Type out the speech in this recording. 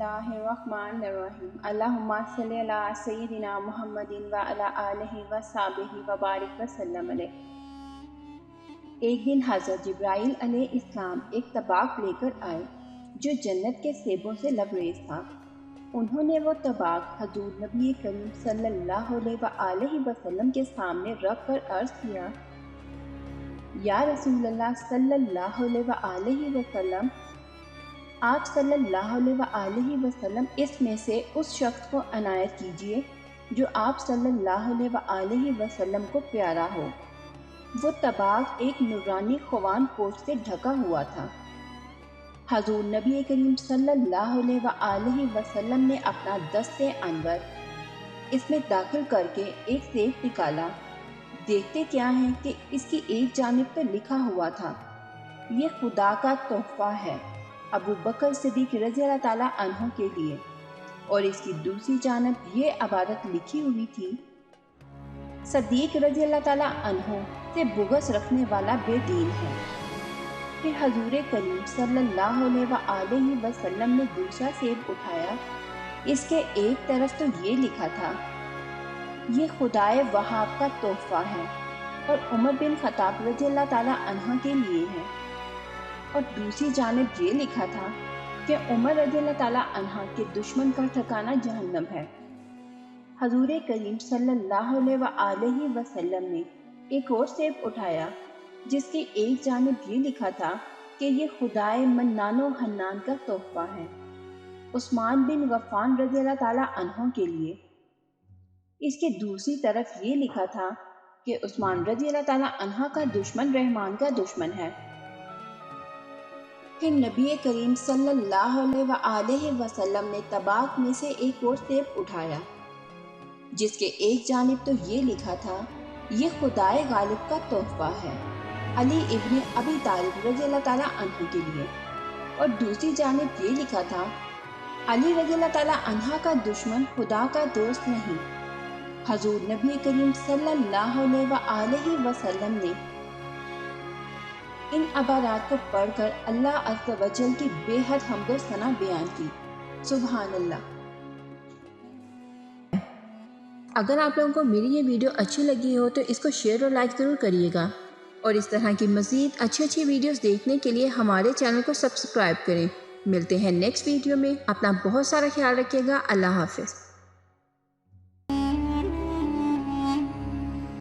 اللہ الرحمن الرحیم اللہم صلی علی سیدنا محمد وعلی آلہ وصحبہ وبارک وسلم علیہ۔ ایک دن حضرت جبرائیل علیہ السلام ایک طباق لے کر آئے جو جنت کے سیبوں سے لبریز تھا۔ انہوں نے وہ طباق حضور نبی کریم صلی اللہ علیہ وآلہ وسلم کے سامنے رکھ کر عرض کیا، یا رسول اللہ صلی اللہ علیہ وآلہ وسلم، آپ صلی اللہ علیہ وآلہ وسلم اس میں سے اس شخص کو عنایت کیجیے جو آپ صلی اللہ علیہ وآلہ وسلم کو پیارا ہو۔ وہ طباق ایک نورانی خوان پوش سے ڈھکا ہوا تھا۔ حضور نبی کریم صلی اللہ علیہ وآلہ وسلم نے اپنا دست انور اس میں داخل کر کے ایک سیب نکالا۔ دیکھتے کیا ہیں کہ اس کی ایک جانب پر لکھا ہوا تھا، یہ خدا کا تحفہ ہے ابو بکر صدیق رضی اللہ تعالیٰ عنہ کے لیے، اور اس کی دوسری جانب یہ عبارت لکھی ہوئی تھی، صدیق رضی اللہ تعالیٰ عنہ سے بغض رکھنے والا بے دین ہے۔ پھر حضور کریم صلی اللہ علیہ وآلہ وسلم نے دوسرا سیب اٹھایا۔ اس کے ایک طرف تو یہ لکھا تھا، یہ خدائے وہاب کا تحفہ ہے اور عمر بن خطاب رضی اللہ تعالیٰ عنہ کے لیے ہے، اور دوسری جانب یہ لکھا تھا کہ عمر رضی اللہ تعالیٰ عنہ کے دشمن کا ٹھکانہ جہنم ہے۔ حضور کریم صلی اللہ علیہ وآلہ وسلم نے ایک اور سیب اٹھایا جس کی ایک جانب یہ لکھا تھا کہ یہ خدائے منان و حنان کا تحفہ ہے، عثمان بن غفان رضی اللہ تعالیٰ عنہ کے لیے۔ اس کی دوسری طرف یہ لکھا تھا کہ عثمان رضی اللہ تعالیٰ عنہ کا دشمن رحمان کا دشمن ہے۔ پھر نبی کریم صلی اللہ علیہ وآلہ وسلم نے طباق میں سے ایک اور سیب اٹھایا جس کے ایک جانب تو یہ لکھا تھا، یہ خدائے غالب کا تحفہ ہے علی ابن ابی طالب رضی اللہ تعالیٰ عنہ کے لیے، اور دوسری جانب یہ لکھا تھا، علی رضی اللہ تعالیٰ عنہ کا دشمن خدا کا دوست نہیں۔ حضور نبی کریم صلی اللہ علیہ وآلہ وسلم نے ان عبارات کو پڑھ کر اللہ عز و جل کی بے حد حمد و ثنا بیان کی۔ سبحان اللہ۔ اگر آپ لوگوں کو میری یہ ویڈیو اچھی لگی ہو تو اس کو شیئر اور لائک ضرور کریے گا، اور اس طرح کی مزید اچھی ویڈیوز دیکھنے کے لیے ہمارے چینل کو سبسکرائب کریں۔ ملتے ہیں نیکسٹ ویڈیو میں، اپنا بہت سارا خیال رکھیے گا۔ اللہ حافظ۔